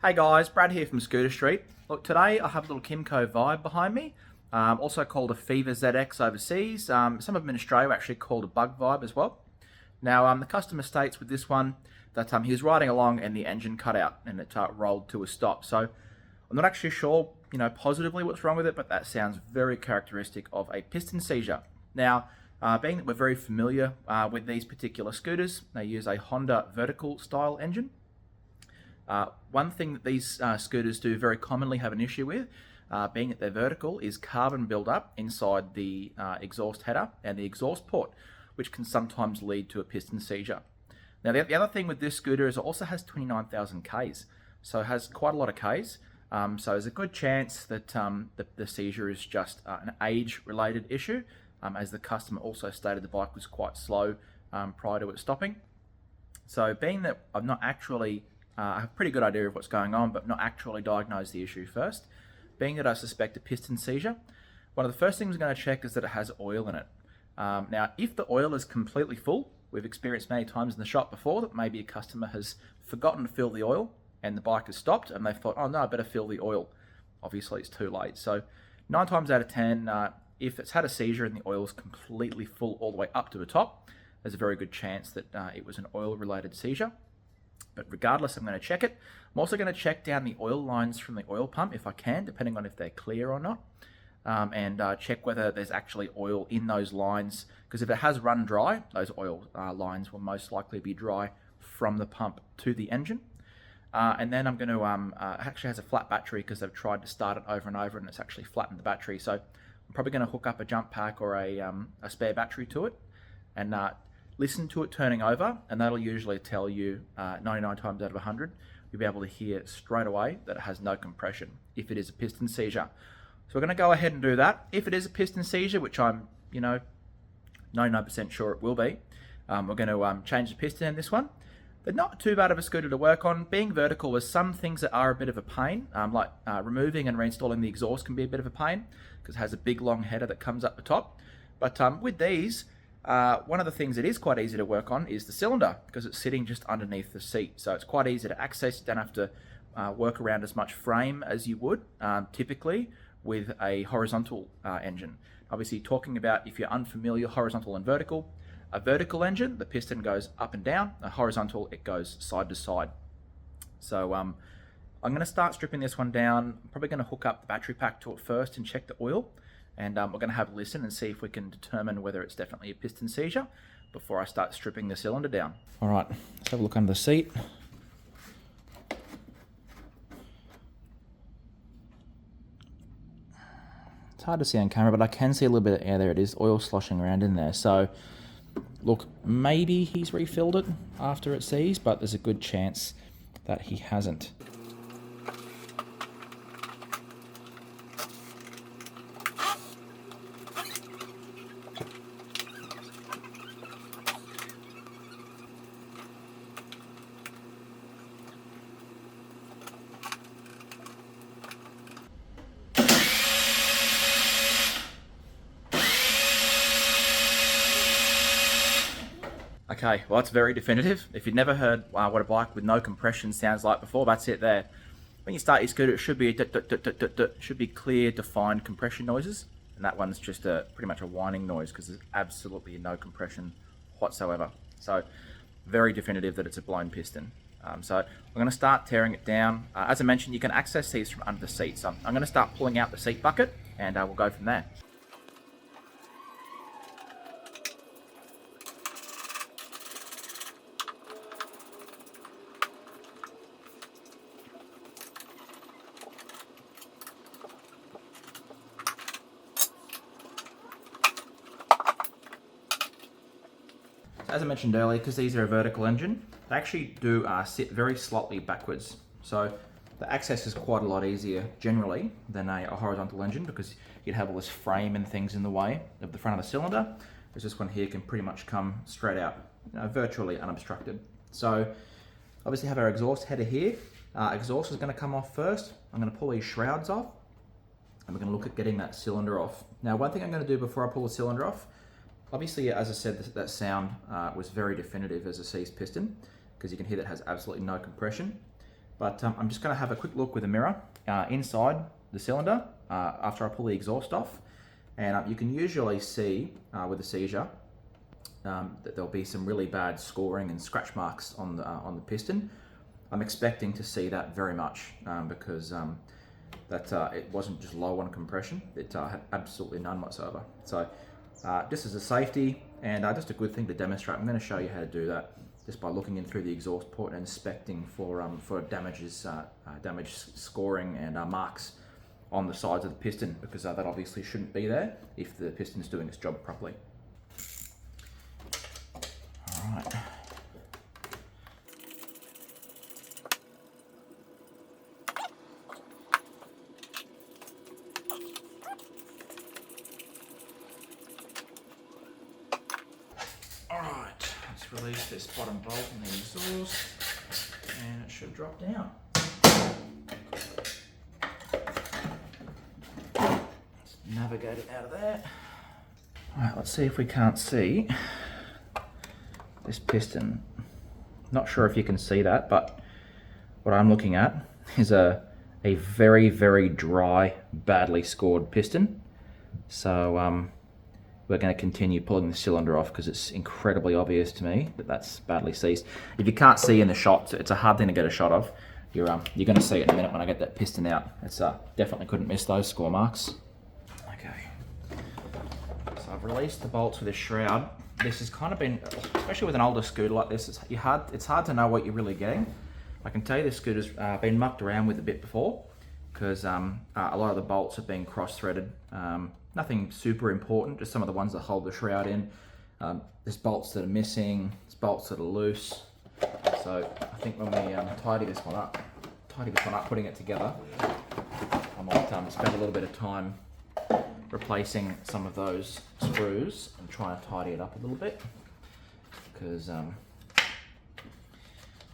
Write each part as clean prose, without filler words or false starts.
Hey guys, Brad here from Scooter Street. Look, today I have a little Kimco Vibe behind me, also called a Fever ZX overseas. Some of them in Australia actually called a Bug Vibe as well. Now, the customer states with this one that he was riding along and the engine cut out and it rolled to a stop. So I'm not actually sure, positively what's wrong with it, but that sounds very characteristic of a piston seizure. Now, being that we're very familiar with these particular scooters, they use a Honda vertical style engine. One thing that these scooters do very commonly have an issue with, being that they're vertical, is carbon buildup inside the exhaust header and the exhaust port, which can sometimes lead to a piston seizure. Now the other thing with this scooter is it also has 29,000 Ks, so it has quite a lot of Ks, so there's a good chance that the seizure is just an age-related issue, as the customer also stated the bike was quite slow prior to it stopping. So being that I've not actually I have a pretty good idea of what's going on, but not actually diagnose the issue first. Being that I suspect a piston seizure, one of the first things I'm going to check is that it has oil in it. Now, if the oil is completely full, we've experienced many times in the shop before that maybe a customer has forgotten to fill the oil and the bike has stopped and they thought, oh no, I better fill the oil. Obviously, it's too late. So 9 times out of 10, if it's had a seizure and the oil is completely full all the way up to the top, there's a very good chance that it was an oil-related seizure. But regardless, I'm going to check it. I'm also going to check down the oil lines from the oil pump if I can, depending on if they're clear or not, and check whether there's actually oil in those lines, because if it has run dry, those oil lines will most likely be dry from the pump to the engine. And then I'm going to, it actually has a flat battery because they've tried to start it over and over and it's actually flattened the battery. So I'm probably going to hook up a jump pack or a spare battery to it and listen to it turning over, and that'll usually tell you 99 times out of 100, you'll be able to hear straight away that it has no compression if it is a piston seizure. So we're going to go ahead and do that. If it is a piston seizure, which I'm 99% sure it will be, we're going to change the piston in this one. They're not too bad of a scooter to work on. Being vertical, there's some things that are a bit of a pain, like removing and reinstalling the exhaust can be a bit of a pain because it has a big long header that comes up the top. But with these, one of the things that is quite easy to work on is the cylinder because it's sitting just underneath the seat. So it's quite easy to access. You don't have to work around as much frame as you would typically with a horizontal engine. Obviously, talking about if you're unfamiliar, horizontal and vertical. A vertical engine, the piston goes up and down. A horizontal, it goes side to side. So I'm going to start stripping this one down. I'm probably going to hook up the battery pack to it first and check the oil. And we're going to have a listen and see if we can determine whether it's definitely a piston seizure before I start stripping the cylinder down. All right, let's have a look under the seat. It's hard to see on camera, but I can see a little bit of air there. It is oil sloshing around in there. So, look, maybe he's refilled it after it seized, but there's a good chance that he hasn't. Okay, well that's very definitive. If you've never heard what a bike with no compression sounds like before, that's it there. When you start your scooter, it should be clear, defined compression noises, and that one's just pretty much a whining noise because there's absolutely no compression whatsoever. So very definitive that it's a blown piston. So I'm going to start tearing it down. As I mentioned, you can access these from under the seat. So I'm going to start pulling out the seat bucket, and we'll go from there. As I mentioned earlier, because these are a vertical engine, they actually do sit very slightly backwards. So the access is quite a lot easier generally than a horizontal engine because you'd have all this frame and things in the way of the front of the cylinder. Whereas this one here can pretty much come straight out, virtually unobstructed. So obviously have our exhaust header here. Exhaust is going to come off first. I'm going to pull these shrouds off and we're going to look at getting that cylinder off. Now, one thing I'm going to do before I pull the cylinder off, obviously, as I said, that sound was very definitive as a seized piston because you can hear that it has absolutely no compression. But I'm just going to have a quick look with a mirror inside the cylinder after I pull the exhaust off. And you can usually see with the Seizure that there'll be some really bad scoring and scratch marks on the piston. I'm expecting to see that very much because it wasn't just low on compression, it had absolutely none whatsoever. So just as a safety and just a good thing to demonstrate, I'm going to show you how to do that just by looking in through the exhaust port and inspecting for damage scoring and marks on the sides of the piston, because that obviously shouldn't be there if the piston is doing its job properly. All right. Alright, let's release this bottom bolt in the exhaust and it should drop down. Let's navigate it out of there. Alright, let's see if we can't see this piston. Not sure if you can see that, but what I'm looking at is a very, very dry, badly scored piston. So we're going to continue pulling the cylinder off because it's incredibly obvious to me that that's badly seized. If you can't see in the shot, it's a hard thing to get a shot of. You're going to see it in a minute when I get that piston out. It's definitely couldn't miss those score marks. Okay, so I've released the bolts with a shroud. This has kind of been, especially with an older scooter like this, it's hard to know what you're really getting. I can tell you this scooter's been mucked around with a bit before because a lot of the bolts have been cross-threaded. Nothing super important, just some of the ones that hold the shroud in. There's bolts that are missing, there's bolts that are loose. So I think when we tidy this one up, putting it together, I might spend a little bit of time replacing some of those screws and trying to tidy it up a little bit. Because,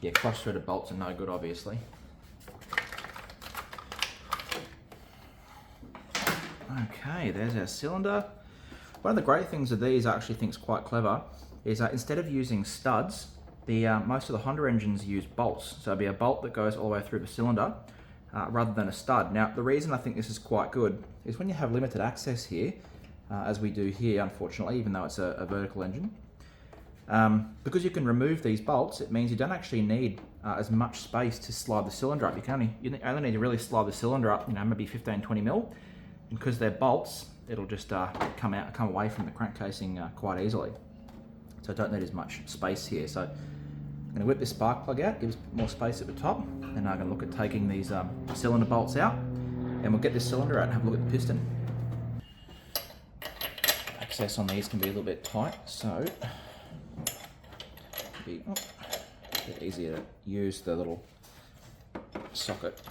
yeah, cross-threaded bolts are no good, obviously. Okay, there's our cylinder. One of the great things of these, I actually think is quite clever, is that instead of using studs, most of the Honda engines use bolts. So it'll be a bolt that goes all the way through the cylinder rather than a stud. Now, the reason I think this is quite good is when you have limited access here, as we do here, unfortunately, even though it's a vertical engine, because you can remove these bolts, it means you don't actually need as much space to slide the cylinder up. You only need to really slide the cylinder up, maybe 15-20 mil. And because they're bolts, it'll just come away from the crank casing quite easily. So I don't need as much space here. So I'm going to whip this spark plug out, gives more space at the top, and I'm going to look at taking these cylinder bolts out, and we'll get this cylinder out and have a look at the piston. Access on these can be a little bit tight, so it'll be a bit easier to use the little socket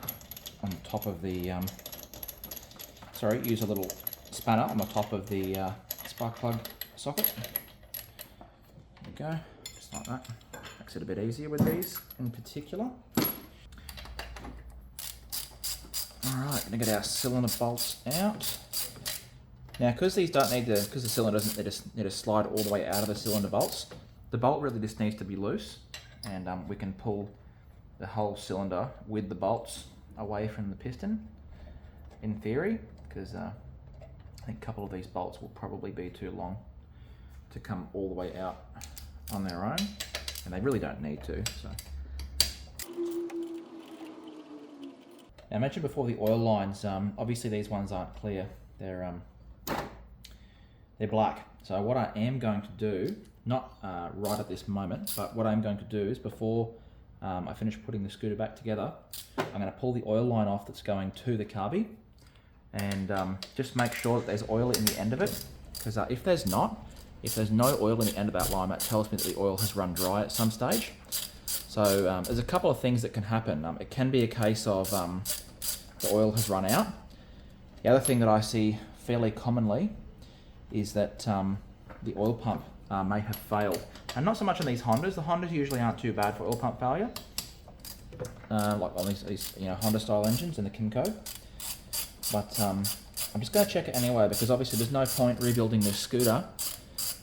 on the top of the use a little spanner on the top of the spark plug socket. There we go, just like that. Makes it a bit easier with these in particular. Alright, gonna get our cylinder bolts out. Now, because the cylinder doesn't need to slide all the way out of the cylinder bolts, the bolt really just needs to be loose, and we can pull the whole cylinder with the bolts away from the piston, in theory, because I think a couple of these bolts will probably be too long to come all the way out on their own, and they really don't need to. So, now, I mentioned before the oil lines. Obviously, these ones aren't clear; they're black. So, what I am going to do, not right at this moment, but what I'm going to do is before I finish putting the scooter back together, I'm going to pull the oil line off that's going to the carby, and just make sure that there's oil in the end of it, because if there's no oil in the end of that line, that tells me that the oil has run dry at some stage. So there's a couple of things that can happen. It can be a case of the oil has run out. The other thing that I see fairly commonly is that the oil pump may have failed. And not so much on these Hondas. The Hondas usually aren't too bad for oil pump failure, like on these Honda style engines in the Kimco. But I'm just going to check it anyway, because obviously there's no point rebuilding this scooter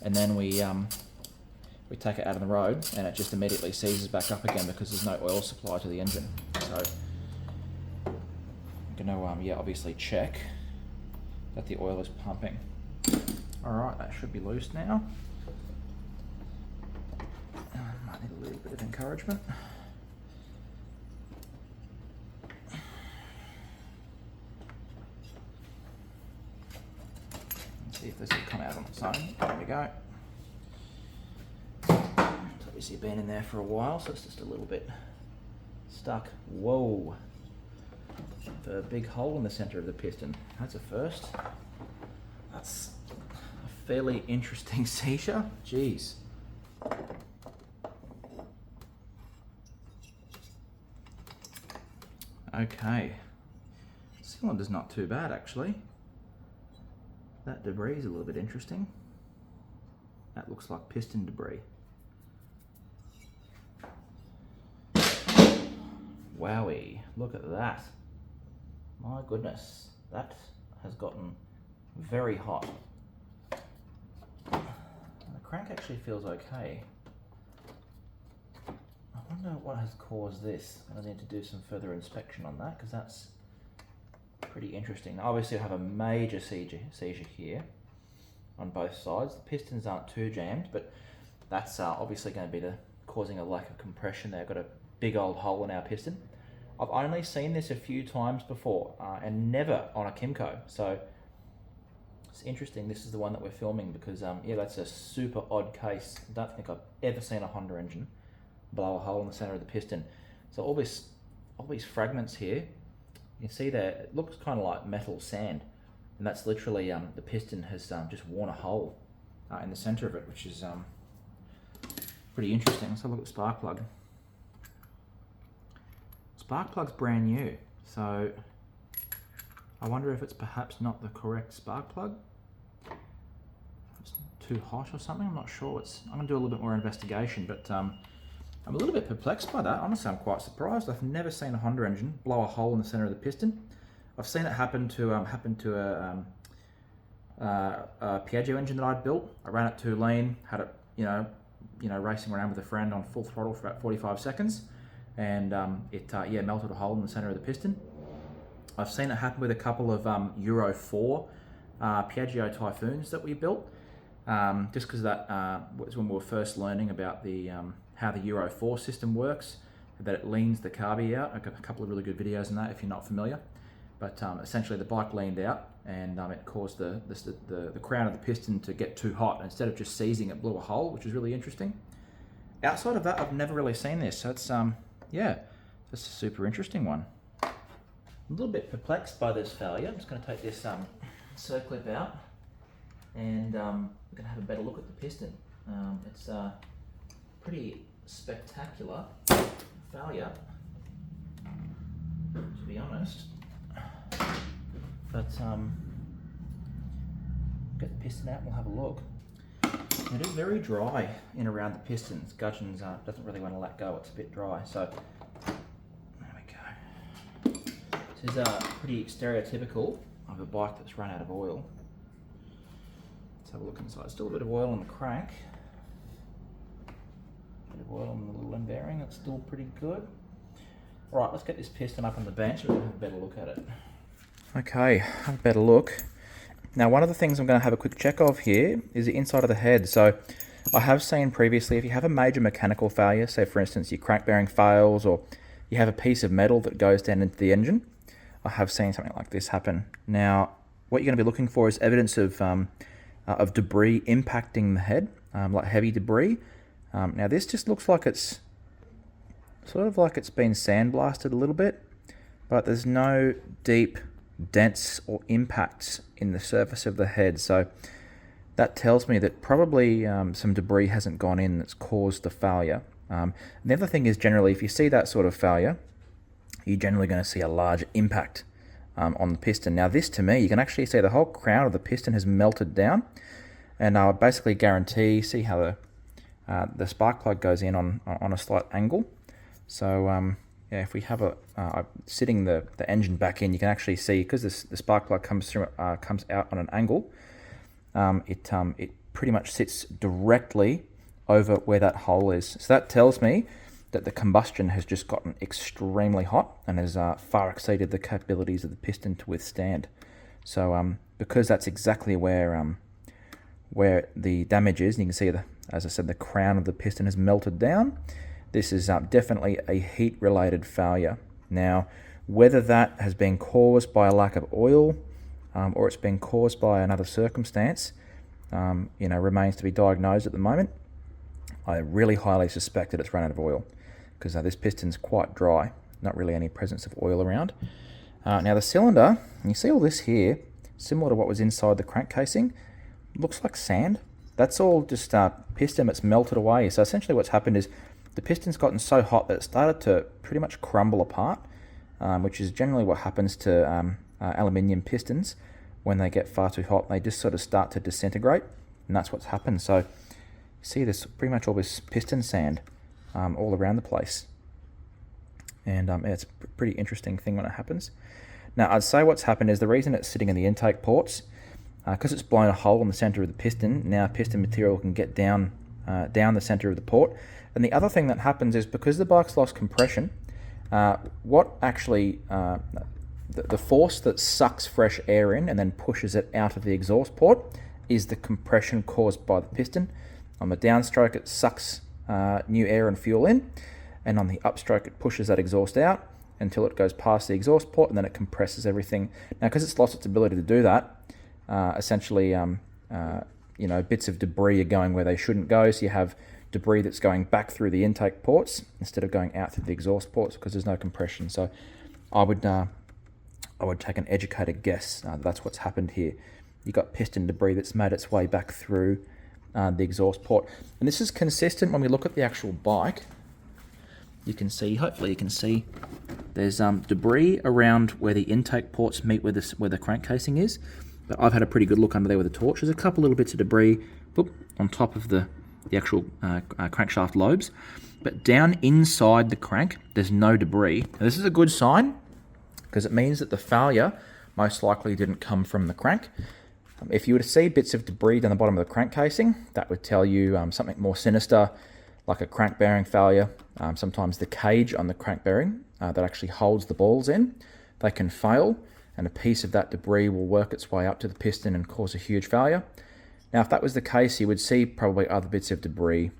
and then we we take it out on the road and it just immediately seizes back up again because there's no oil supply to the engine. So I'm gonna yeah, obviously check that the oil is pumping. Alright, that should be loose now. Might need a little bit of encouragement. Let's see if this will come out on its own. There we go. It's obviously been in there for a while, so it's just a little bit stuck. Whoa! A big hole in the center of the piston. That's a first. That's a fairly interesting seizure. Jeez. Okay. Cylinder's not too bad actually. That debris is a little bit interesting. That looks like piston debris. Wowie, look at that. My goodness, that has gotten very hot. The crank actually feels okay. I wonder what has caused this. I need to do some further inspection on that because that's pretty interesting. Now, obviously I have a major seizure here on both sides. The pistons aren't too jammed, but that's obviously going to be causing a lack of compression there. I've got a big old hole in our piston. I've only seen this a few times before and never on a Kimco. So it's interesting. This is the one that we're filming because yeah, that's a super odd case. I don't think I've ever seen a Honda engine blow a hole in the center of the piston. So all these fragments here, you can see there, it looks kind of like metal sand. And that's literally, the piston has just worn a hole in the center of it, which is pretty interesting. Let's have a look at the spark plug. Spark plug's brand new, so I wonder if it's perhaps not the correct spark plug. It's too hot or something, I'm not sure. I'm going to do a little bit more investigation, but I'm a little bit perplexed by that. Honestly, I'm quite surprised. I've never seen a Honda engine blow a hole in the center of the piston. I've seen it happen to a Piaggio engine that I'd built. I ran it too lean, had it, you know, racing around with a friend on full throttle for about 45 seconds. And yeah, melted a hole in the center of the piston. I've seen it happen with a couple of Euro 4 Piaggio Typhoons that we built, just because that was when we were first learning about the how the Euro 4 system works, that it leans the carby out. I've got a couple of really good videos on that if you're not familiar. But essentially the bike leaned out and it caused the crown of the piston to get too hot. Instead of just seizing, it blew a hole, which is really interesting. Outside of that, I've never really seen this, so it's yeah, that's a super interesting one. I'm a little bit perplexed by this failure. I'm just going to take this circlip out and we're going to have a better look at the piston. It's a pretty spectacular failure, to be honest. But get the piston out and we'll have a look. It is very dry in around the pistons. Gudgeon's doesn't really want to let go, it's a bit dry. So there we go. This is pretty stereotypical of a bike that's run out of oil. Let's have a look inside. Still a bit of oil on the crank. A bit of oil on the little end bearing, that's still pretty good. Alright, let's get this piston up on the bench and we'll have a better look at it. Okay, have a better look. Now, one of the things I'm going to have a quick check of here is the inside of the head. So I have seen previously, if you have a major mechanical failure, say for instance your crank bearing fails or you have a piece of metal that goes down into the engine, I have seen something like this happen. Now, what you're going to be looking for is evidence of debris impacting the head, like heavy debris. Now this just looks like it's sort of like it's been sandblasted a little bit, but there's no deep dents or impacts in the surface of the head, so that tells me that probably some debris hasn't gone in that's caused the failure. The other thing is, generally if you see that sort of failure, you're generally going to see a large impact on the piston. Now this, to me, you can actually see the whole crown of the piston has melted down, and I would basically guarantee, see how the spark plug goes in on a slight angle. So yeah, if we have sitting the engine back in, you can actually see, because the spark plug comes out on an angle, it pretty much sits directly over where that hole is. So that tells me that the combustion has just gotten extremely hot and has far exceeded the capabilities of the piston to withstand. So because that's exactly where the damage is, and you can see, as I said, the crown of the piston has melted down, this is definitely a heat-related failure. Now, whether that has been caused by a lack of oil or it's been caused by another circumstance, remains to be diagnosed at the moment. I really highly suspect that it's run out of oil because this piston's quite dry, not really any presence of oil around. Now the cylinder, you see all this here, similar to what was inside the crank casing, looks like sand. That's all just piston that's melted away. So essentially what's happened is the piston's gotten so hot that it started to pretty much crumble apart, which is generally what happens to aluminium pistons. When they get far too hot, they just sort of start to disintegrate, and that's what's happened. So you see this pretty much all this piston sand all around the place, and it's a pretty interesting thing when it happens. Now I'd say what's happened is the reason it's sitting in the intake ports, because it's blown a hole in the center of the piston. Now piston material can get down the center of the port, and the other thing that happens is because the bike's lost compression, what actually the force that sucks fresh air in and then pushes it out of the exhaust port is the compression caused by the piston. On the downstroke, it sucks new air and fuel in, and on the upstroke, it pushes that exhaust out until it goes past the exhaust port, and then it compresses everything. Now, because it's lost its ability to do that, essentially, bits of debris are going where they shouldn't go, so you have debris that's going back through the intake ports instead of going out through the exhaust ports because there's no compression. So I would take an educated guess that's what's happened here. You've got piston debris that's made its way back through the exhaust port. And this is consistent when we look at the actual bike. You can see, hopefully you can see, there's debris around where the intake ports meet where the crank casing is. But I've had a pretty good look under there with a torch. There's a couple little bits of debris on top of the actual crankshaft lobes. But down inside the crank, there's no debris. Now, this is a good sign, because it means that the failure most likely didn't come from the crank. If you were to see bits of debris down the bottom of the crank casing, that would tell you something more sinister, like a crank bearing failure. Sometimes the cage on the crank bearing that actually holds the balls in, they can fail, and a piece of that debris will work its way up to the piston and cause a huge failure. Now, if that was the case, you would see probably other bits of debris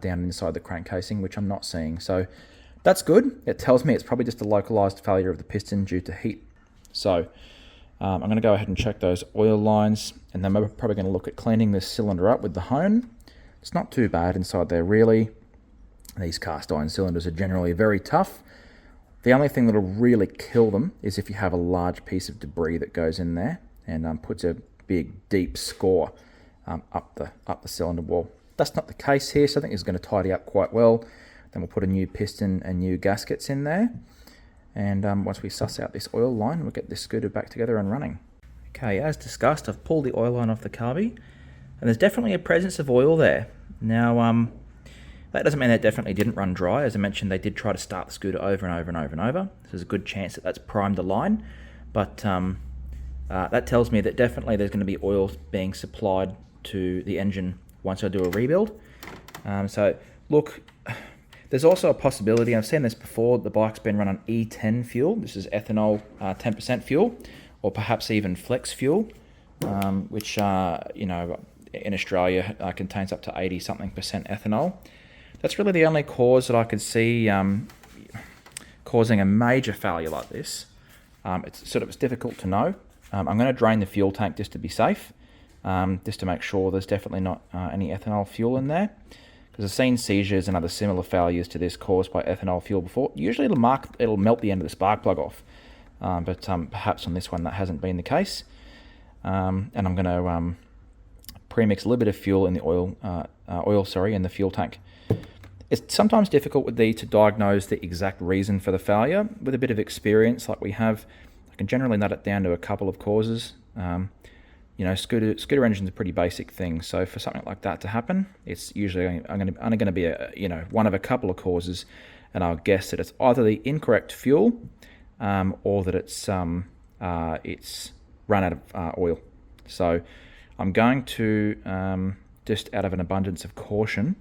down inside the crank casing, which I'm not seeing. So that's good. It tells me it's probably just a localized failure of the piston due to heat. So I'm going to go ahead and check those oil lines, and then we're probably going to look at cleaning this cylinder up with the hone. It's not too bad inside there, really. These cast iron cylinders are generally very tough. The only thing that'll really kill them is if you have a large piece of debris that goes in there and puts a big, deep score up the cylinder wall. That's not the case here, so I think it's going to tidy up quite well. Then we'll put a new piston and new gaskets in there. And once we suss out this oil line, we'll get this scooter back together and running. Okay, as discussed, I've pulled the oil line off the 𝐂𝐤, and there's definitely a presence of oil there. Now, that doesn't mean that definitely didn't run dry. As I mentioned, they did try to start the scooter over and over and over and over. So there's a good chance that that's primed the line. But that tells me that definitely there's going to be oil being supplied to the engine once I do a rebuild. So look, there's also a possibility, I've seen this before, the bike's been run on E10 fuel. This is ethanol 10% fuel, or perhaps even flex fuel, which in Australia contains up to 80-something% ethanol. That's really the only cause that I could see causing a major failure like this. It's difficult to know. I'm going to drain the fuel tank just to be safe, just to make sure there's definitely not any ethanol fuel in there. Because I've seen seizures and other similar failures to this caused by ethanol fuel before. Usually it'll melt the end of the spark plug off, but perhaps on this one that hasn't been the case. And I'm going to pre-mix a little bit of fuel in the in the fuel tank. It's sometimes difficult with these to diagnose the exact reason for the failure. With a bit of experience like we have, I can generally nut it down to a couple of causes. Scooter engine's a pretty basic thing, so for something like that to happen, it's usually only going to be one of a couple of causes, and I'll guess that it's either the incorrect fuel, or that it's run out of oil. So I'm going to just out of an abundance of caution,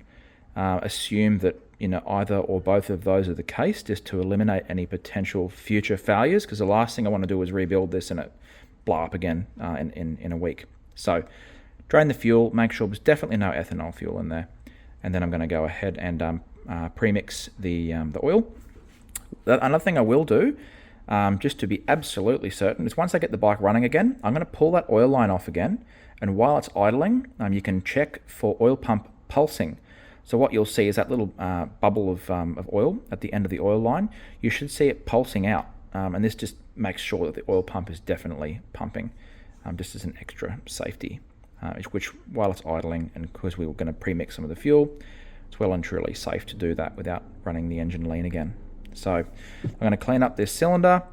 assume that either or both of those are the case, just to eliminate any potential future failures, because the last thing I want to do is rebuild this and it blow up again in a week. So drain the fuel, make sure there's definitely no ethanol fuel in there, and then I'm going to go ahead and pre-mix the oil. Another thing I will do, just to be absolutely certain, is once I get the bike running again, I'm going to pull that oil line off again, and while it's idling, you can check for oil pump pulsing. So what you'll see is that little bubble of oil at the end of the oil line. You should see it pulsing out, and this just makes sure that the oil pump is definitely pumping, just as an extra safety, which while it's idling, and because we were going to pre-mix some of the fuel, it's well and truly safe to do that without running the engine lean again. So I'm going to clean up this cylinder,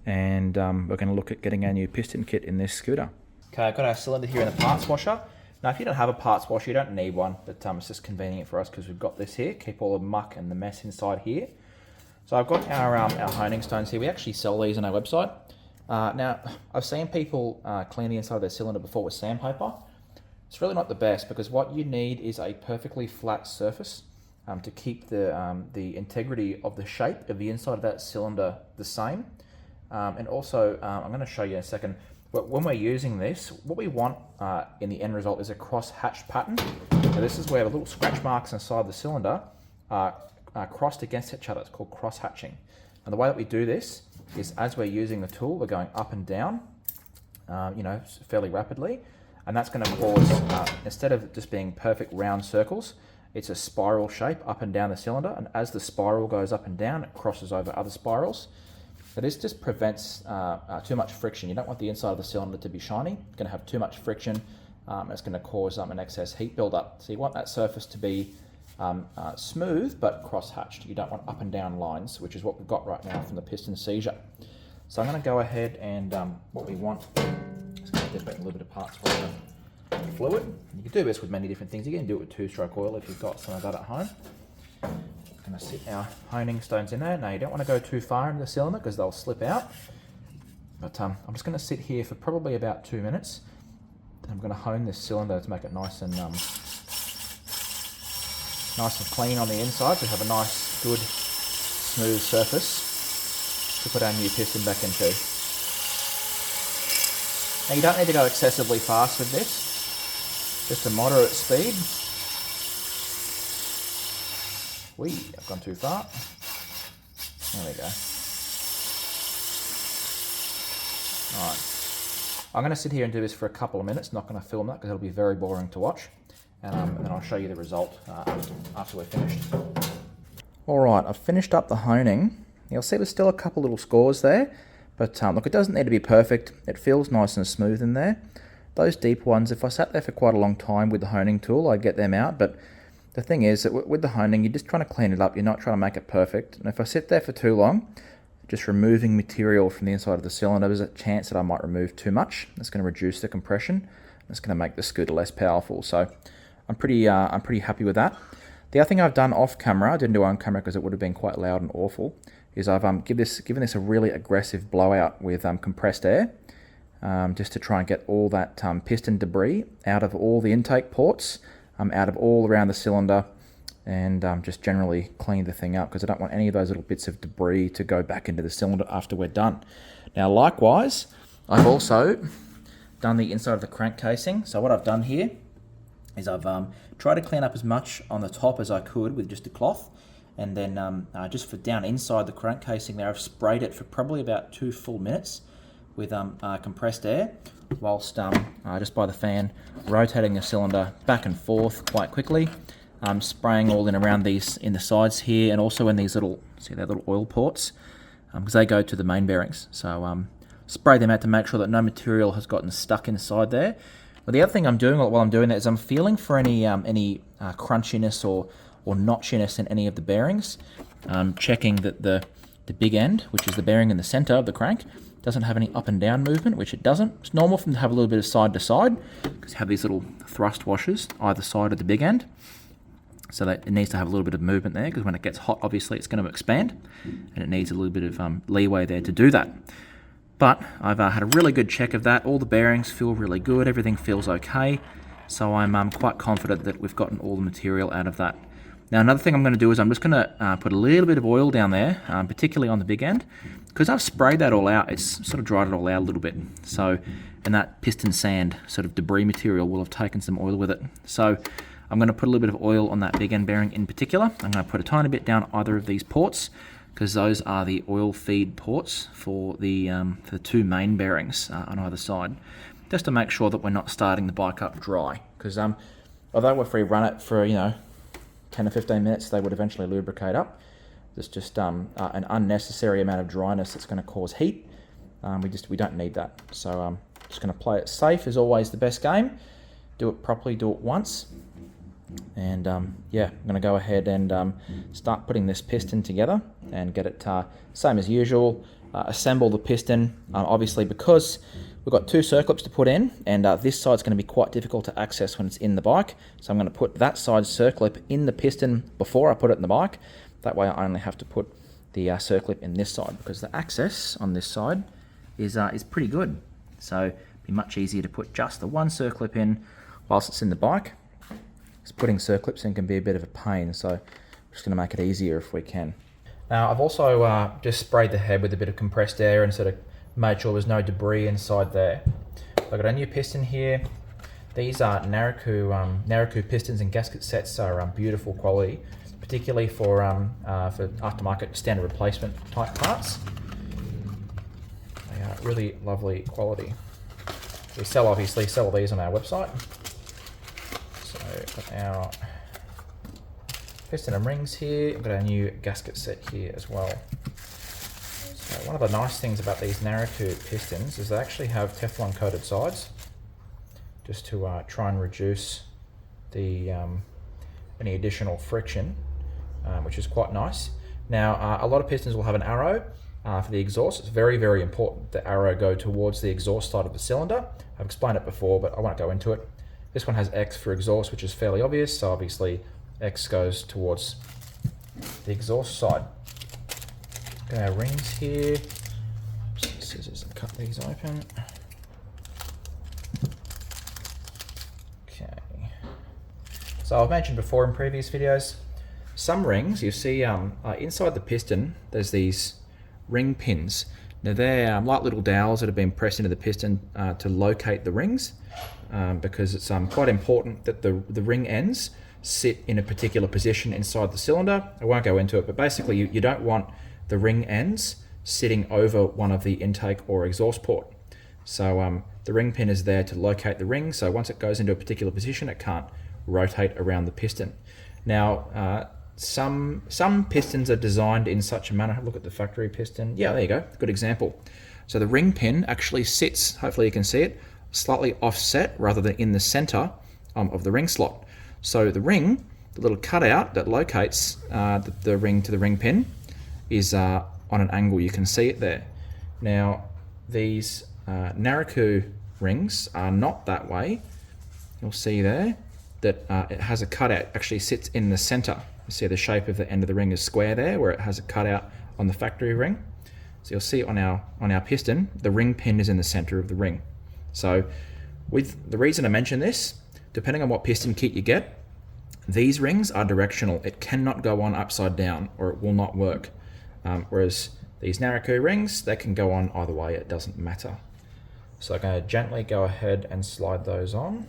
and we're going to look at getting our new piston kit in this scooter. Okay, I've got our cylinder here in the parts washer. Now, if you don't have a parts washer, you don't need one, but it's just convenient for us because we've got this here. Keep all the muck and the mess inside here. So I've got our honing stones here. We actually sell these on our website. Now, I've seen people clean the inside of their cylinder before with sandpaper. It's really not the best, because what you need is a perfectly flat surface to keep the integrity of the shape of the inside of that cylinder the same. And also, I'm going to show you in a second, when we're using this, what we want in the end result is a cross-hatched pattern. So this is where the little scratch marks inside the cylinder are crossed against each other. It's called cross-hatching. And the way that we do this is, as we're using the tool, we're going up and down, fairly rapidly. And that's going to cause, instead of just being perfect round circles, it's a spiral shape up and down the cylinder. And as the spiral goes up and down, it crosses over other spirals. So this just prevents too much friction. You don't want the inside of the cylinder to be shiny. It's going to have too much friction. It's going to cause an excess heat buildup. So you want that surface to be smooth but cross-hatched. You don't want up and down lines, which is what we've got right now from the Piston Seizure. So I'm going to go ahead and what we want is going to dip in a little bit of parts water fluid. You can do this with many different things. You can do it with two-stroke oil if you've got some of that at home. Going to sit our honing stones in there. Now, you don't want to go too far into the cylinder because they'll slip out. But I'm just going to sit here for probably about 2 minutes. I'm going to hone this cylinder to make it nice and clean on the inside, to have a nice, good, smooth surface to put our new piston back into. Now, you don't need to go excessively fast with this, just a moderate speed. I've gone too far. There we go. Alright. I'm going to sit here and do this for a couple of minutes. Not going to film that because it'll be very boring to watch. And then I'll show you the result after we're finished. Alright, I've finished up the honing. You'll see there's still a couple little scores there. But look, it doesn't need to be perfect. It feels nice and smooth in there. Those deep ones, if I sat there for quite a long time with the honing tool, I'd get them out. But the thing is that with the honing, you're just trying to clean it up. You're not trying to make it perfect. And if I sit there for too long, just removing material from the inside of the cylinder, there's a chance that I might remove too much. That's going to reduce the compression. It's going to make the scooter less powerful. So I'm pretty happy with that. The other thing I've done off camera, I didn't do it on camera because it would have been quite loud and awful, is I've given this a really aggressive blowout with compressed air, just to try and get all that piston debris out of all the intake ports, out of all around the cylinder, and just generally clean the thing up, because I don't want any of those little bits of debris to go back into the cylinder after we're done. Now, likewise, I've also done the inside of the crank casing. So what I've done here is I've tried to clean up as much on the top as I could with just a cloth, and then just for down inside the crank casing there, I've sprayed it for probably about 2 full minutes with compressed air, whilst just by the fan, rotating the cylinder back and forth quite quickly, spraying all in around these, in the sides here, and also in these little, see their little oil ports, because they go to the main bearings. So spray them out to make sure that no material has gotten stuck inside there. But the other thing I'm doing while I'm doing that is I'm feeling for any crunchiness or notchiness in any of the bearings, checking that the big end, which is the bearing in the center of the crank, doesn't have any up and down movement, which it doesn't. It's normal for them to have a little bit of side to side, because you have these little thrust washers either side of the big end. So that it needs to have a little bit of movement there, because when it gets hot, obviously it's going to expand, and it needs a little bit of leeway there to do that. But I've had a really good check of that. All the bearings feel really good. Everything feels okay. So I'm quite confident that we've gotten all the material out of that Now another thing I'm going to do is I'm just going to put a little bit of oil down there, particularly on the big end, because I've sprayed that all out. It's sort of dried it all out a little bit. So, and that piston sand sort of debris material will have taken some oil with it. So I'm going to put a little bit of oil on that big end bearing in particular. I'm going to put a tiny bit down either of these ports, because those are the oil feed ports for the two main bearings on either side, just to make sure that we're not starting the bike up dry. Because although if we run it for 10 or 15 minutes, they would eventually lubricate up. There's just an unnecessary amount of dryness that's going to cause heat. We don't need that. So I'm just going to play it safe. Is always the best game. Do it properly. Do it once. And yeah, I'm going to go ahead and start putting this piston together and get it same as usual. Assemble the piston. Obviously, because we've got two circlips to put in, and this side's going to be quite difficult to access when it's in the bike. So I'm going to put that side circlip in the piston before I put it in the bike. That way I only have to put the circlip in this side, because the access on this side is pretty good. So it'd be much easier to put just the one circlip in whilst it's in the bike. Because putting circlips in can be a bit of a pain, so I'm just going to make it easier if we can. Now I've also just sprayed the head with a bit of compressed air and sort of made sure there's no debris inside there. I've got a new piston here. These are 𝐂𝐤 pistons and gasket sets are beautiful quality, particularly for aftermarket standard replacement type parts. They are really lovely quality. We obviously sell these on our website. So got our piston and rings here. We've got our new gasket set here as well. So one of the nice things about these 𝐂𝐤 pistons is they actually have Teflon coated sides, just to try and reduce the any additional friction, which is quite nice. Now a lot of pistons will have an arrow for the exhaust. It's very, very important the arrow go towards the exhaust side of the cylinder. I've explained it before, but I won't go into it. This one has X for exhaust, which is fairly obvious, so obviously X goes towards the exhaust side. Got our rings here. Scissors and cut these open. Okay. So I've mentioned before in previous videos, some rings you see inside the piston, there's these ring pins. Now they're like little dowels that have been pressed into the piston to locate the rings, because it's quite important that the ring ends sit in a particular position inside the cylinder. I won't go into it, but basically you don't want the ring ends sitting over one of the intake or exhaust port. So the ring pin is there to locate the ring, so once it goes into a particular position it can't rotate around the piston. Now some pistons are designed in such a manner. Look at the factory piston. Yeah, there you go, good example. So the ring pin actually sits, hopefully you can see it, slightly offset rather than in the center of the ring slot. So the ring, the little cutout that locates the ring to the ring pin, is on an angle. You can see it there. Now these 𝐂𝐤 rings are not that way. You'll see there that it has a cutout, actually sits in the center. You see the shape of the end of the ring is square there, where it has a cutout on the factory ring. So you'll see on our piston, the ring pin is in the center of the ring. So with the reason I mention this, depending on what piston kit you get, these rings are directional. It cannot go on upside down or it will not work. Whereas these 𝐂𝐤 rings, they can go on either way, it doesn't matter. So I'm going to gently go ahead and slide those on.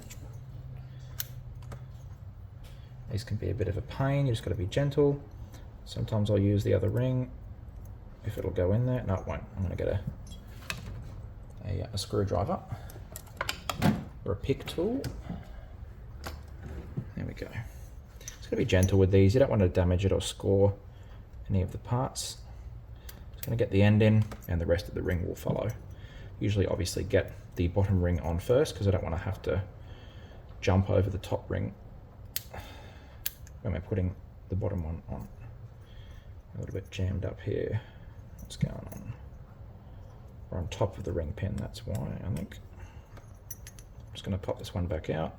These can be a bit of a pain, you just got to be gentle. Sometimes I'll use the other ring if it'll go in there. No, it won't. I'm going to get a screwdriver or a pick tool. There we go. Just got to be gentle with these. You don't want to damage it or score any of the parts. Just going to get the end in and the rest of the ring will follow. Usually obviously get the bottom ring on first because I don't want to have to jump over the top ring when we're putting the bottom one on. A little bit jammed up here. What's going on? We're on top of the ring pin, that's why, I think. I'm just going to pop this one back out.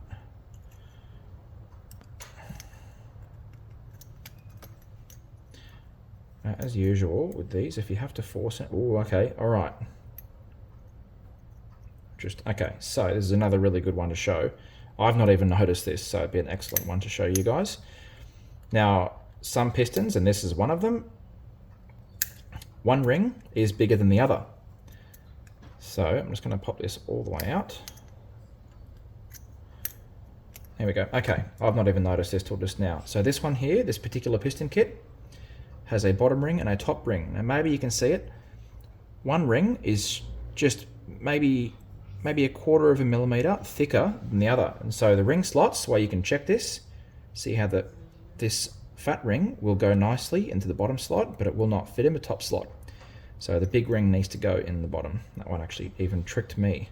As usual with these, if you have to force it, oh, okay, all right. Okay, so this is another really good one to show. I've not even noticed this, so it'd be an excellent one to show you guys. Now, some pistons, and this is one of them, one ring is bigger than the other. So I'm just going to pop this all the way out. There we go. Okay, I've not even noticed this till just now. So this one here, this particular piston kit, has a bottom ring and a top ring. Now maybe you can see it. One ring is just maybe a quarter of a millimeter thicker than the other. And so the ring slots, where you can check this, see how this fat ring will go nicely into the bottom slot, but it will not fit in the top slot. So the big ring needs to go in the bottom. That one actually even tricked me.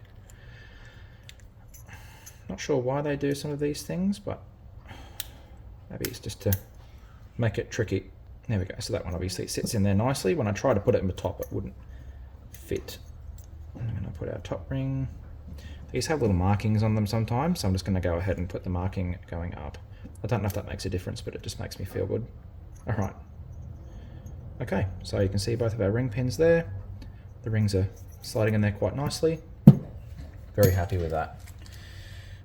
Not sure why they do some of these things, but maybe it's just to make it tricky. There we go. So that one obviously sits in there nicely. When I try to put it in the top, it wouldn't fit. I'm going to put our top ring. These have little markings on them sometimes, so I'm just going to go ahead and put the marking going up. I don't know if that makes a difference, but it just makes me feel good. All right. Okay, so you can see both of our ring pins there. The rings are sliding in there quite nicely. Very happy with that.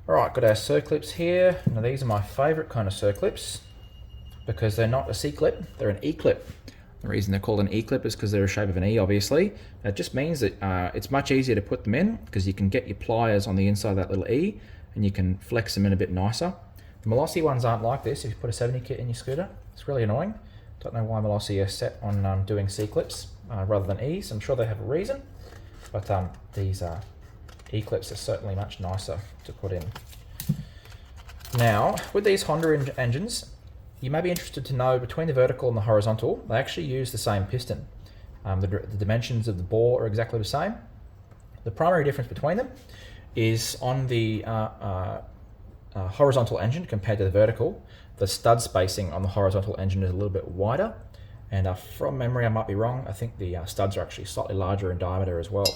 All right, got our circlips here. Now these are my favorite kind of circlips because they're not a C-clip, they're an E-clip. The reason they're called an E-clip is because they're a shape of an E, obviously. That just means that it's much easier to put them in because you can get your pliers on the inside of that little E and you can flex them in a bit nicer. The Molossi ones aren't like this. If you put a 70 kit in your scooter, it's really annoying. Don't know why Molossi are set on doing C-clips rather than E's. I'm sure they have a reason, but these E-clips are certainly much nicer to put in. Now, with these Honda engines, you may be interested to know between the vertical and the horizontal, they actually use the same piston. The dimensions of the bore are exactly the same. The primary difference between them is on the horizontal engine compared to the vertical. The stud spacing on the horizontal engine is a little bit wider, and from memory, I might be wrong, I think the studs are actually slightly larger in diameter as well.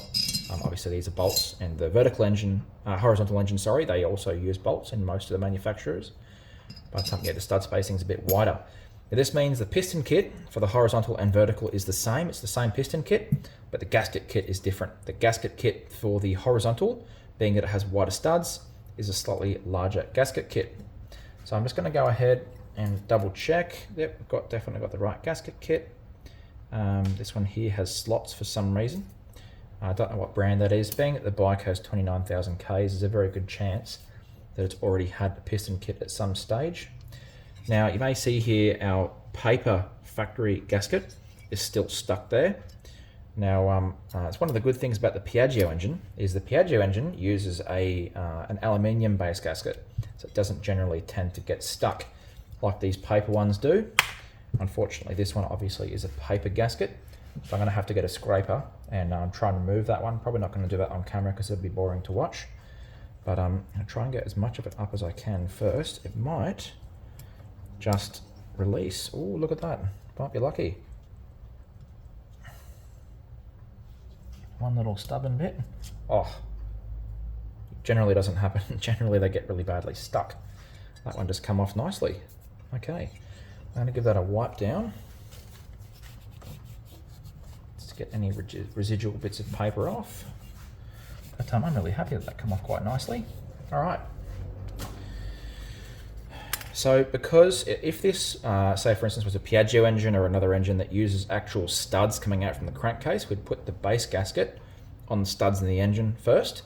Obviously these are bolts, and the vertical engine, horizontal engine, sorry, they also use bolts in most of the manufacturers. But yeah, the stud spacing is a bit wider. Now, this means the piston kit for the horizontal and vertical is the same. It's the same piston kit, but the gasket kit is different. The gasket kit for the horizontal, being that it has wider studs, is a slightly larger gasket kit. So I'm just going to go ahead and double check. Yep, definitely got the right gasket kit. This one here has slots for some reason. I don't know what brand that is. Being that the bike has 29,000 Ks, there's a very good chance that it's already had a piston kit at some stage. Now you may see here our paper factory gasket is still stuck there. Now it's one of the good things about the Piaggio engine is the Piaggio engine uses an aluminium based gasket, so it doesn't generally tend to get stuck like these paper ones do. Unfortunately, this one obviously is a paper gasket, so I'm going to have to get a scraper and try and remove that one. Probably not going to do that on camera because it'd be boring to watch. But I'm going to try and get as much of it up as I can first. It might just release. Oh, look at that. Might be lucky. One little stubborn bit. Oh, generally doesn't happen. Generally they get really badly stuck. That one just come off nicely. Okay, I'm going to give that a wipe down. Let's get any residual bits of paper off. But I'm really happy that came off quite nicely. All right. So because if this, say for instance, was a Piaggio engine or another engine that uses actual studs coming out from the crankcase, we'd put the base gasket on the studs in the engine first.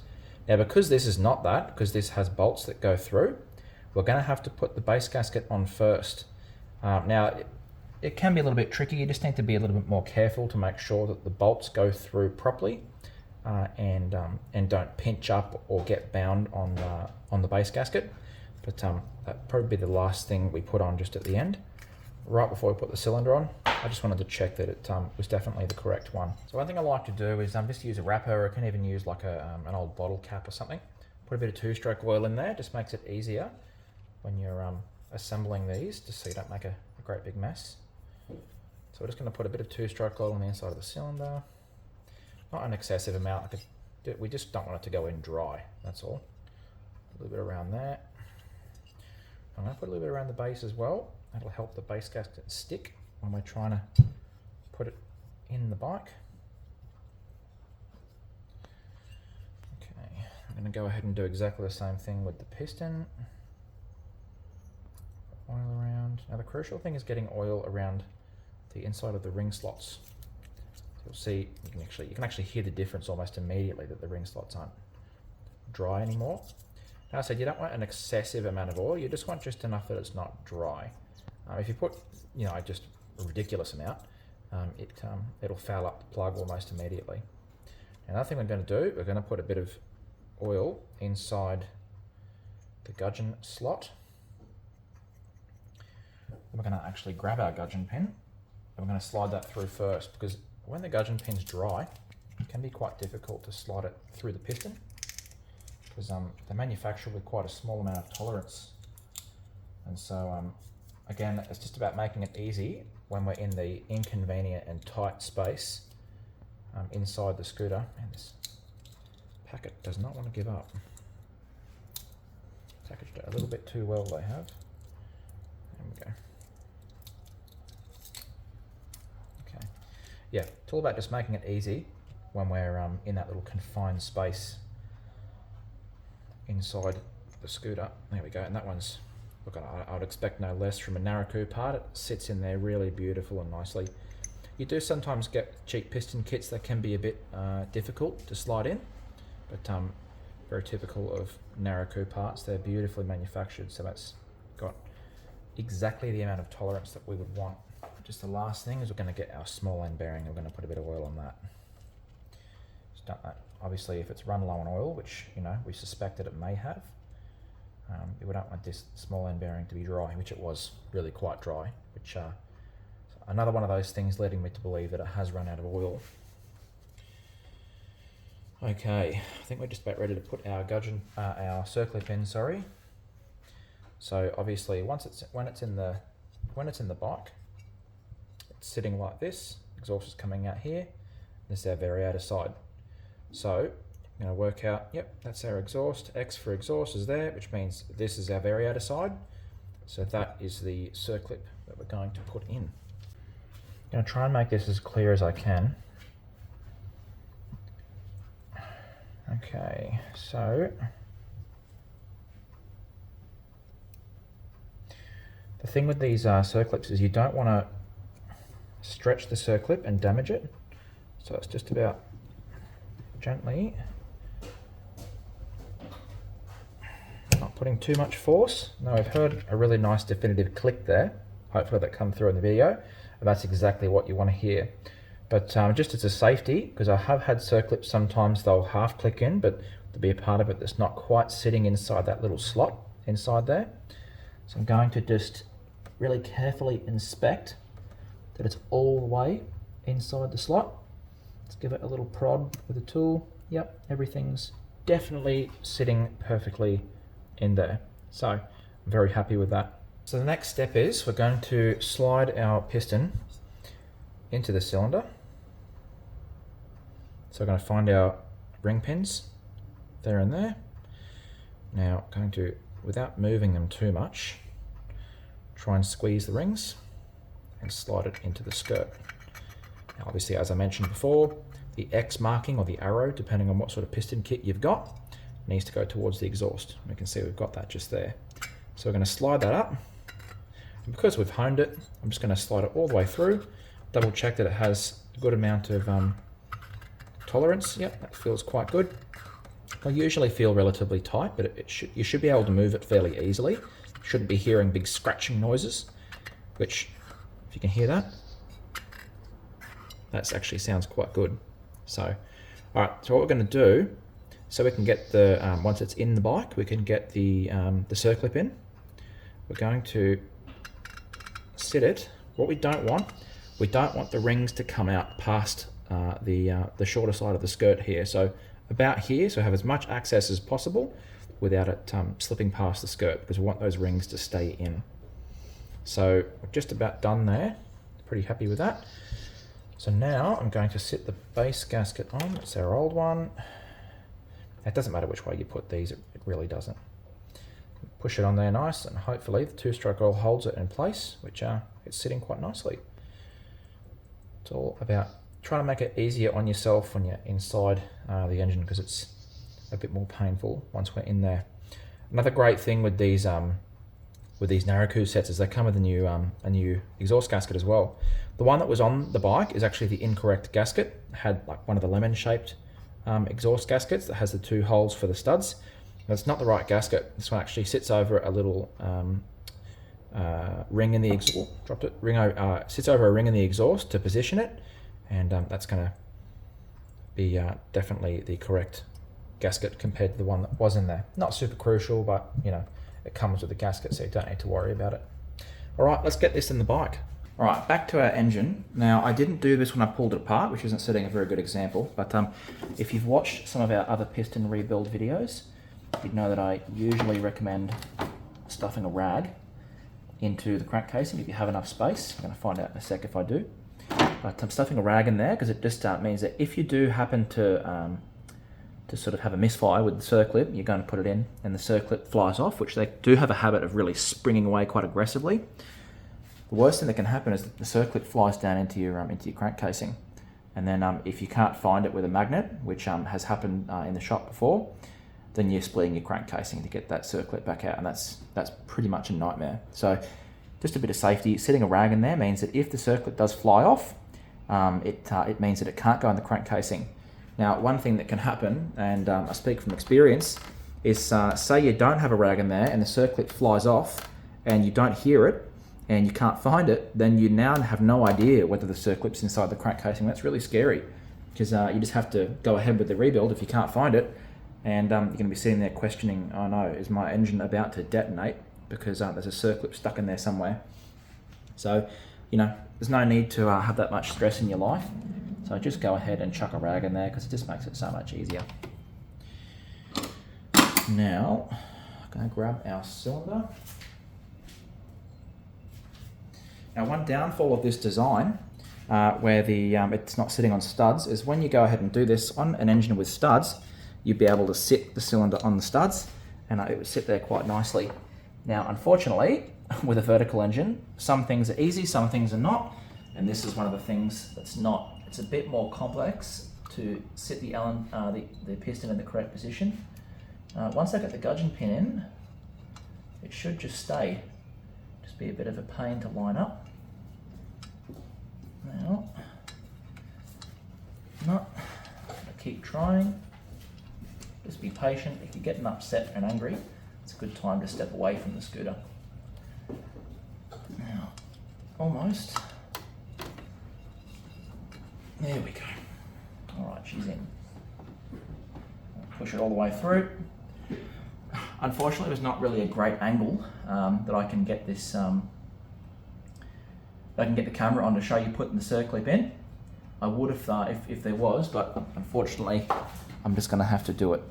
Now because this is not that, because this has bolts that go through, we're going to have to put the base gasket on first. Now it can be a little bit tricky. You just need to be a little bit more careful to make sure that the bolts go through properly and don't pinch up or get bound on the base gasket. But that'd probably be the last thing we put on just at the end, right before we put the cylinder on. I just wanted to check that it was definitely the correct one. So one thing I like to do is just use a wrapper, or I can even use like an old bottle cap or something. Put a bit of 2-stroke oil in there, just makes it easier when you're assembling these, just so you don't make a great big mess. So we're just going to put a bit of 2-stroke oil on the inside of the cylinder. Not an excessive amount, we just don't want it to go in dry, that's all. A little bit around there. I'm going to put a little bit around the base as well. That'll help the base gasket stick when we're trying to put it in the bike. Okay, I'm going to go ahead and do exactly the same thing with the piston. Put oil around. around. Now the crucial thing is getting oil around the inside of the ring slots. You'll see, you can actually hear the difference almost immediately that the ring slots aren't dry anymore. Now I said you don't want an excessive amount of oil, you just want just enough that it's not dry. If you put, just a ridiculous amount, it'll foul up the plug almost immediately. Another thing we're going to do, we're going to put a bit of oil inside the gudgeon slot. We're going to actually grab our gudgeon pin and we're going to slide that through first, because when the gudgeon pin's dry, it can be quite difficult to slide it through the piston, because they're manufactured with quite a small amount of tolerance. And so again, it's just about making it easy when we're in the inconvenient and tight space inside the scooter. And this packet does not want to give up. Packaged it a little bit too well, they have. There we go. Okay. Yeah, it's all about just making it easy when we're in that little confined space inside the scooter. There we go. And that one's, look, I would expect no less from a 𝐂𝐤 part. It sits in there really beautiful and nicely. You do sometimes get cheap piston kits that can be a bit difficult to slide in, but very typical of 𝐂𝐤 parts. They're beautifully manufactured, so that's got exactly the amount of tolerance that we would want. Just the last thing is we're going to get our small end bearing. We're going to put a bit of oil on that. Just dump that. Obviously, if it's run low on oil, which we suspect that it may have, we don't want this small end bearing to be dry, which it was really quite dry, which another one of those things leading me to believe that it has run out of oil. Okay, I think we're just about ready to put our gudgeon, our circular pin, sorry. So obviously, when it's in the bike, it's sitting like this. Exhaust is coming out here. This is our variator side. So I'm going to work out. Yep, that's our exhaust. X for exhaust is there, which means this is our variator side. So that is the circlip that we're going to put in. I'm going to try and make this as clear as I can. Okay, so the thing with these circlips is you don't want to stretch the circlip and damage it. So it's just about gently, not putting too much force. Now I've heard a really nice definitive click there. Hopefully that come through in the video. And that's exactly what you want to hear. But just as a safety, because I have had circlips, sometimes they'll half click in, but there'll be a part of it that's not quite sitting inside that little slot inside there. So I'm going to just really carefully inspect that it's all the way inside the slot. Let's give it a little prod with a tool. Yep, everything's definitely sitting perfectly in there. So I'm very happy with that. So the next step is we're going to slide our piston into the cylinder. So we're going to find our ring pins there and there. Now going to, without moving them too much, try and squeeze the rings and slide it into the skirt. Now obviously, as I mentioned before, the X marking or the arrow, depending on what sort of piston kit you've got, needs to go towards the exhaust. We can see we've got that just there. So we're going to slide that up. And because we've honed it, I'm just going to slide it all the way through, double check that it has a good amount of tolerance. Yep, that feels quite good. I usually feel relatively tight, but you should be able to move it fairly easily. You shouldn't be hearing big scratching noises, which, if you can hear that, that actually sounds quite good. So, all right, so what we're going to do, so we can get the, once it's in the bike, we can get the circlip in. We're going to sit it. What we don't want the rings to come out past the shorter side of the skirt here. So about here, so have as much access as possible without it slipping past the skirt, because we want those rings to stay in. So we're just about done there. Pretty happy with that. So now I'm going to sit the base gasket on. It's our old one. It doesn't matter which way you put these, it really doesn't. Push it on there nice, and hopefully the two-stroke oil holds it in place, which it's sitting quite nicely. It's all about trying to make it easier on yourself when you're inside the engine, because it's a bit more painful once we're in there. Another great thing with these with these narrow 𝐂𝐤 sets is they come with a new exhaust gasket as well. The one that was on the bike is actually the incorrect gasket. It had like one of the lemon-shaped exhaust gaskets that has the 2 holes for the studs. That's not the right gasket. This one actually sits over a little ring in the exhaust. Dropped it. Sits over a ring in the exhaust to position it, and that's going to be definitely the correct gasket compared to the one that was in there. Not super crucial, but you know, it comes with the gasket, so you don't need to worry about it. All right, let's get this in the bike. All right, back to our engine. Now, I didn't do this when I pulled it apart, which isn't setting a very good example, but if you've watched some of our other piston rebuild videos, you'd know that I usually recommend stuffing a rag into the crank casing if you have enough space. I'm going to find out in a sec if I do. But I'm stuffing a rag in there because it just means that if you do happen to sort of have a misfire with the circlip, you're going to put it in and the circlip flies off, which they do have a habit of really springing away quite aggressively. The worst thing that can happen is that the circlip flies down into your crank casing, and then if you can't find it with a magnet, which has happened in the shop before, then you're splitting your crank casing to get that circlip back out, and that's pretty much a nightmare. So just a bit of safety, setting a rag in there means that if the circlip does fly off, it means that it can't go in the crank casing. Now, one thing that can happen, and I speak from experience, is say you don't have a rag in there and the circlip flies off and you don't hear it and you can't find it, then you now have no idea whether the circlip's inside the crank casing. That's really scary, because you just have to go ahead with the rebuild if you can't find it, and you're going to be sitting there questioning, oh no, is my engine about to detonate because there's a circlip stuck in there somewhere. So, you know, there's no need to have that much stress in your life. So just go ahead and chuck a rag in there because it just makes it so much easier. Now, I'm going to grab our cylinder. Now, one downfall of this design, where it's not sitting on studs, is when you go ahead and do this on an engine with studs, you'd be able to sit the cylinder on the studs and it would sit there quite nicely. Now, unfortunately, with a vertical engine, some things are easy, some things are not, and this is one of the things that's not. It's a bit more complex to sit the piston in the correct position. Once I get the gudgeon pin in, it should just stay. Just be a bit of a pain to line up. Now, keep trying. Just be patient. If you're getting upset and angry, it's a good time to step away from the scooter. Now, almost. There we go. All right, she's in. Push it all the way through. Unfortunately, there's not really a great angle that I can get this. I can get the camera on to show you putting the circlip in. I would have if there was, but unfortunately, I'm just going to have to do it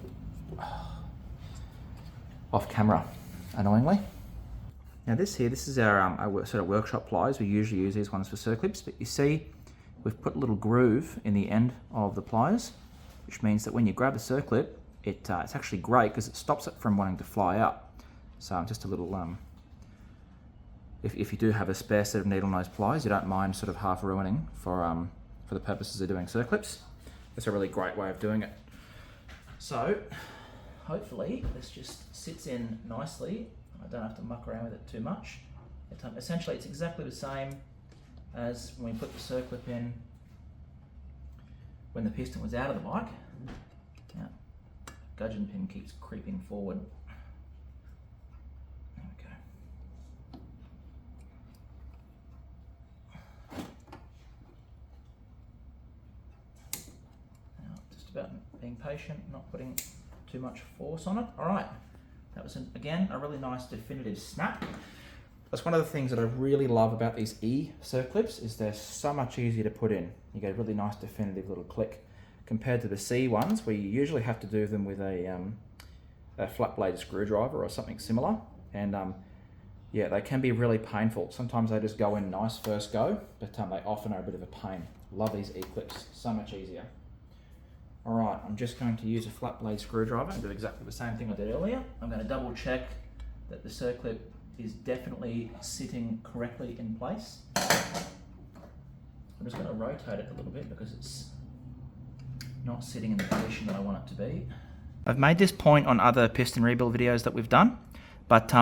off camera, annoyingly. Now this is our sort of workshop pliers. We usually use these ones for circlips, but you see, we've put a little groove in the end of the pliers, which means that when you grab the circlip, it's actually great because it stops it from wanting to fly out. So just a little, if you do have a spare set of needle nose pliers, you don't mind sort of half ruining for the purposes of doing circlips. It's a really great way of doing it. So hopefully this just sits in nicely. I don't have to muck around with it too much. Essentially, it's exactly the same as when we put the circlip in when the piston was out of the bike. Now, gudgeon pin keeps creeping forward. There we go. Now, just about being patient, not putting too much force on it. All right, that was, again, a really nice definitive snap. That's one of the things that I really love about these E circlips, is they're so much easier to put in. You get a really nice definitive little click compared to the C ones, where you usually have to do them with a flat blade screwdriver or something similar. And yeah, they can be really painful. Sometimes they just go in nice first go, but they often are a bit of a pain. Love these E clips, so much easier. All right, I'm just going to use a flat blade screwdriver and do exactly the same thing I did earlier. I'm going to double check that the circlip is definitely sitting correctly in place. I'm just going to rotate it a little bit because it's not sitting in the position that I want it to be. I've made this point on other piston rebuild videos that we've done, but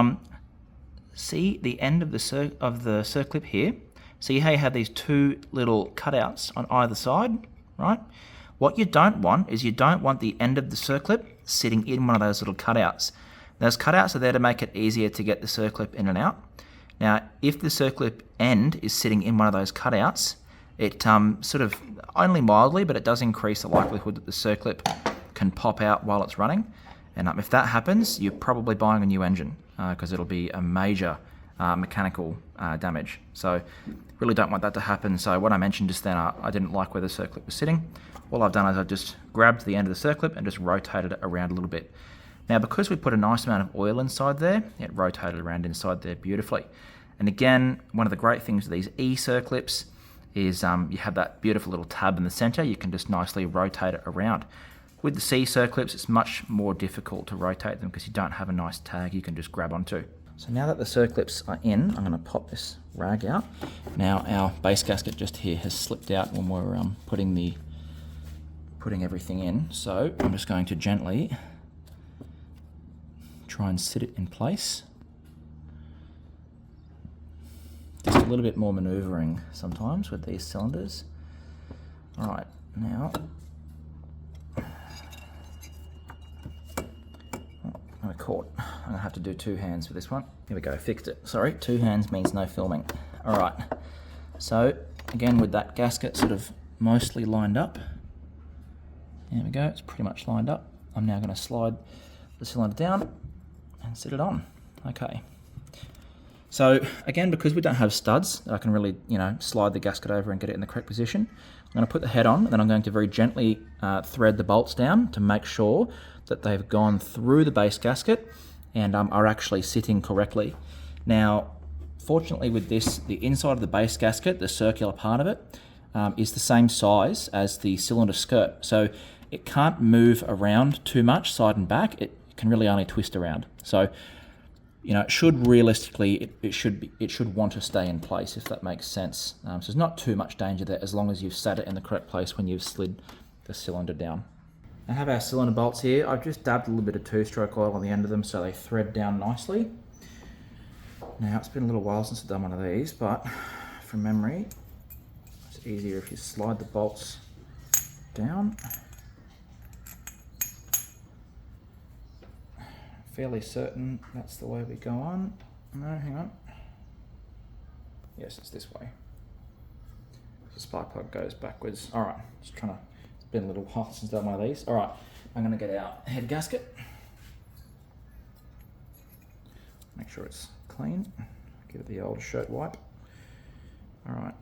see the end of the circlip here? See how you have these two little cutouts on either side, right? What you don't want is you don't want the end of the circlip sitting in one of those little cutouts. Those cutouts are there to make it easier to get the circlip in and out. Now, if the circlip end is sitting in one of those cutouts, it sort of, only mildly, but it does increase the likelihood that the circlip can pop out while it's running. And if that happens, you're probably buying a new engine because it'll be a major mechanical damage. So really don't want that to happen. So what I mentioned just then, I didn't like where the circlip was sitting. All I've done is I've just grabbed the end of the circlip and just rotated it around a little bit. Now, because we put a nice amount of oil inside there, it rotated around inside there beautifully. And again, one of the great things with these E circlips is you have that beautiful little tab in the center. You can just nicely rotate it around. With the C circlips, it's much more difficult to rotate them because you don't have a nice tag you can just grab onto. So now that the circlips are in, I'm going to pop this rag out. Now our base gasket just here has slipped out when we're putting everything in. So I'm just going to gently try and sit it in place. Just a little bit more maneuvering sometimes with these cylinders. All right, now I'm caught. I'm gonna have to do two hands for this one. Here we go, fixed it. Sorry, two hands means no filming. All right, so again with that gasket sort of mostly lined up. There we go, it's pretty much lined up. I'm now gonna slide the cylinder down and sit it on. Okay. So again, because we don't have studs, I can really, slide the gasket over and get it in the correct position. I'm going to put the head on, and then I'm going to very gently thread the bolts down to make sure that they've gone through the base gasket and are actually sitting correctly. Now, fortunately with this, the inside of the base gasket, the circular part of it, is the same size as the cylinder skirt. So it can't move around too much side and back. It can really only twist around. So it should realistically, it should want to stay in place, if that makes sense. So there's not too much danger there as long as you've sat it in the correct place when you've slid the cylinder down. I have our cylinder bolts here. I've just dabbed a little bit of two-stroke oil on the end of them so they thread down nicely. Now, it's been a little while since I've done one of these, but from memory, it's easier if you slide the bolts down. Fairly certain that's the way we go on. No, hang on. Yes, it's this way. The spark plug goes backwards. All right, just trying to, it's been a little while since I've done one of these. All right, I'm gonna get our head gasket. Make sure it's clean. Give it the old shirt wipe. All right,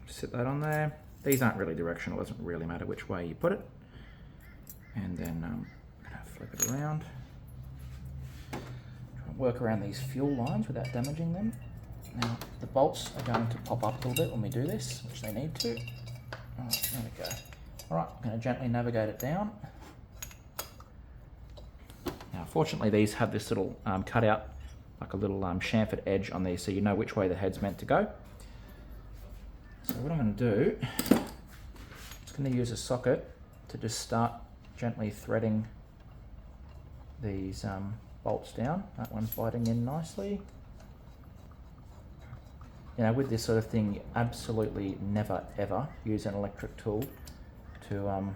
sit that on there. These aren't really directional, it doesn't really matter which way you put it. And then flip it around. Try and work around these fuel lines without damaging them. Now, the bolts are going to pop up a little bit when we do this, which they need to. Oh, there we go. All right, I'm going to gently navigate it down. Now, fortunately, these have this little cutout, like a little chamfered edge on these, so you know which way the head's meant to go. So what I'm going to do, I'm just going to use a socket to just start gently threading these bolts down. That one's biting in nicely. With this sort of thing, you absolutely never ever use an electric tool to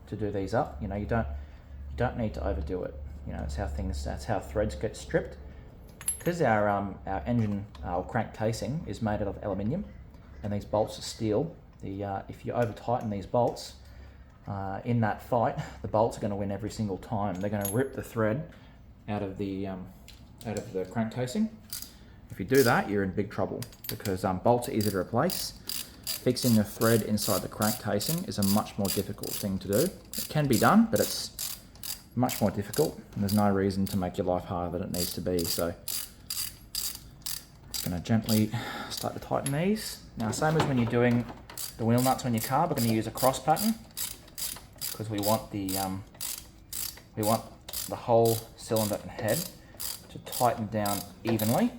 do these up. You don't need to overdo it. That's how threads get stripped. Because our engine crank casing is made out of aluminium, and these bolts are steel. If you over tighten these bolts, in that fight, the bolts are going to win every single time. They're going to rip the thread out of the crank casing. If you do that, you're in big trouble because bolts are easy to replace. Fixing a thread inside the crank casing is a much more difficult thing to do. It can be done, but it's much more difficult, and there's no reason to make your life harder than it needs to be. So, I'm going to gently start to tighten these. Now, same as when you're doing the wheel nuts on your car, we're going to use a cross pattern, because we want the whole cylinder and head to tighten down evenly.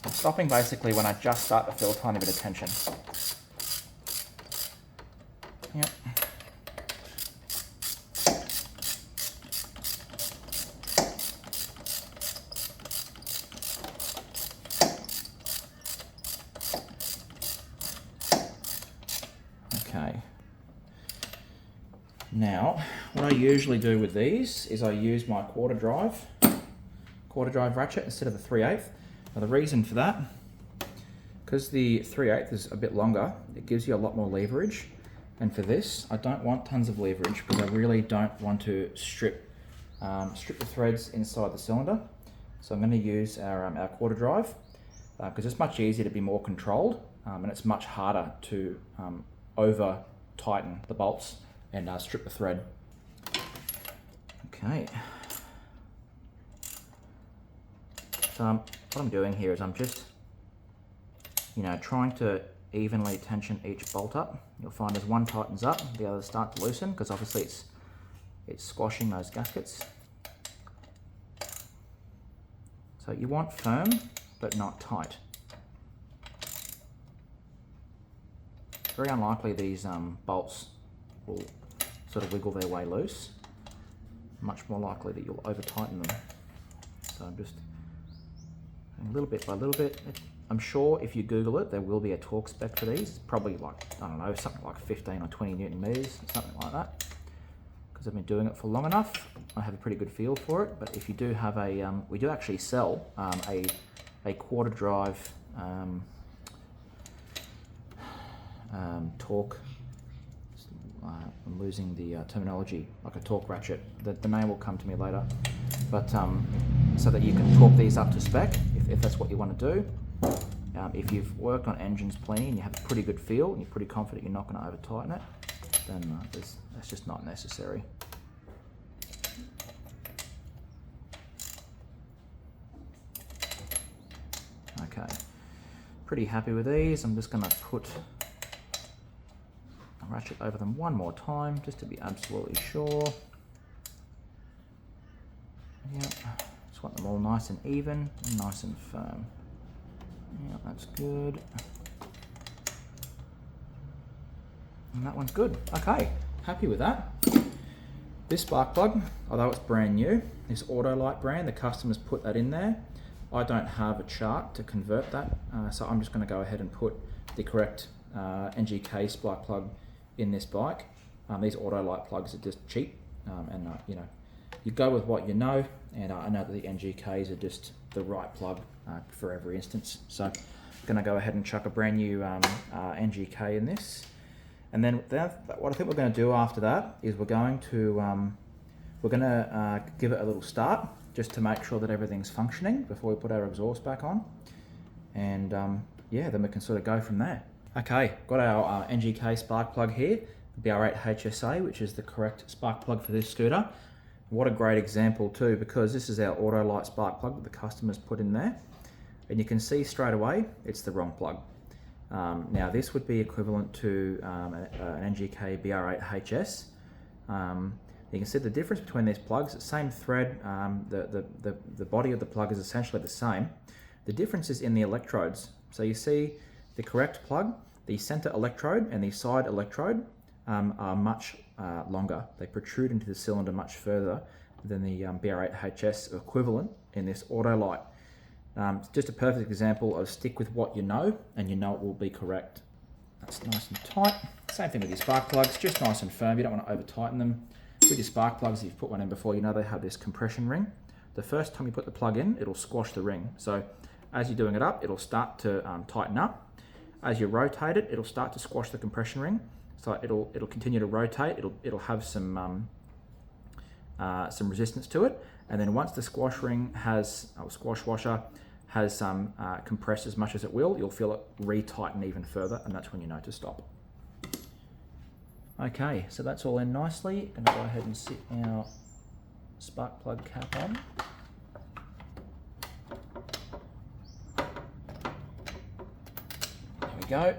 I'm stopping basically when I just start to feel a tiny bit of tension. what I usually do with these is I use my quarter drive ratchet instead of the 3/8. Now the reason for that, because the 3/8 is a bit longer, it gives you a lot more leverage. And for this, I don't want tons of leverage because I really don't want to strip the threads inside the cylinder. So I'm going to use our quarter drive because it's much easier to be more controlled and it's much harder to over tighten the bolts and strip the thread. Okay. So what I'm doing here is I'm just, trying to evenly tension each bolt up. You'll find as one tightens up, the others start to loosen because obviously it's squashing those gaskets. So you want firm, but not tight. Very unlikely these bolts will sort of wiggle their way loose. Much more likely that you'll over tighten them. So I'm just a little bit by little bit. I'm sure if you Google it, there will be a torque spec for these. It's probably like, I don't know, something like 15 or 20 Newton meters, something like that. Because I've been doing it for long enough, I have a pretty good feel for it. But if you do have a, we do actually sell a quarter drive torque. I'm losing the terminology, like a torque ratchet. The name will come to me later. But so that you can torque these up to spec, if that's what you want to do. If you've worked on engines plenty and you have a pretty good feel and you're pretty confident you're not going to over tighten it, then that's just not necessary. Okay, pretty happy with these. I'm just going to put a ratchet over them one more time just to be absolutely sure. Yep, just want them all nice and even and nice and firm. Yeah, that's good. And that one's good. Okay, happy with that. This spark plug, although it's brand new, this Autolite brand, the customers put that in there. I don't have a chart to convert that, so I'm just going to go ahead and put the correct 𝐂𝐴𝐺 spark plug in this bike. These Autolite plugs are just cheap, and you go with what you know, and I know that the 𝐂𝐺s are just the right plug for every instance. So I'm going to go ahead and chuck a brand new 𝐂𝐺 in this. And then what I think we're going to do after that is we're going to give it a little start just to make sure that everything's functioning before we put our exhaust back on. And yeah, then we can sort of go from there. Okay, got our 𝐂𝐺 spark plug here, the BR8HSA, which is the correct spark plug for this scooter. What a great example too, because this is our Autolite spark plug that the customers put in there. And you can see straight away, it's the wrong plug. Now this would be equivalent to an 𝐂𝐺 BR8HS. You can see the difference between these plugs, same thread, the body of the plug is essentially the same. The difference is in the electrodes. So you see the correct plug, the center electrode and the side electrode are much longer. They protrude into the cylinder much further than the BR8HS equivalent in this Autolite. It's just a perfect example of stick with what you know, and you know it will be correct. That's nice and tight. Same thing with your spark plugs, just nice and firm. You don't want to over tighten them. With your spark plugs, if you've put one in before, you know they have this compression ring. The first time you put the plug in, it'll squash the ring. So as you're doing it up, it'll start to tighten up. As you rotate it, it'll start to squash the compression ring. So it'll continue to rotate. It'll have some resistance to it, and then once the squash ring has, or squash washer has compressed as much as it will, you'll feel it re-tighten even further, and that's when you know to stop. Okay, so that's all in nicely. Going to go ahead and sit our spark plug cap on. There we go.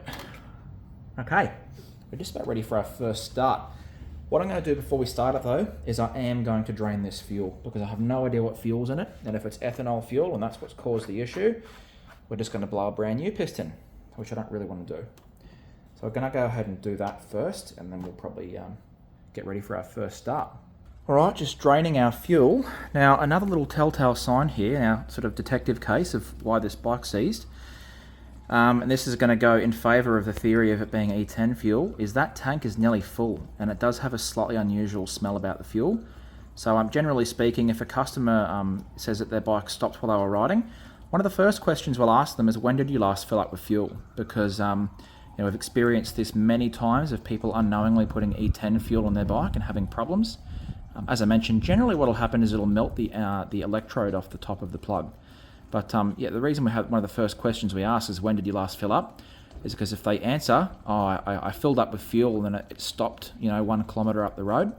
Okay, we're just about ready for our first start. What I'm going to do before we start it though, is I am going to drain this fuel because I have no idea what fuel's in it. And if it's ethanol fuel and that's what's caused the issue, we're just going to blow a brand new piston, which I don't really want to do. So we're going to go ahead and do that first, and then we'll probably get ready for our first start. All right, just draining our fuel. Now, another little telltale sign here, our sort of detective case of why this bike seized. and this is going to go in favour of the theory of it being E10 fuel, is that tank is nearly full, and it does have a slightly unusual smell about the fuel. So generally speaking, if a customer says that their bike stopped while they were riding, one of the first questions we'll ask them is, when did you last fill up with fuel? Because we've experienced this many times of people unknowingly putting E10 fuel on their bike and having problems. As I mentioned, generally what will happen is it'll melt the electrode off the top of the plug. But the reason we have one of the first questions we ask is, when did you last fill up? Is because if they answer, I filled up with fuel and then it stopped 1 kilometre up the road,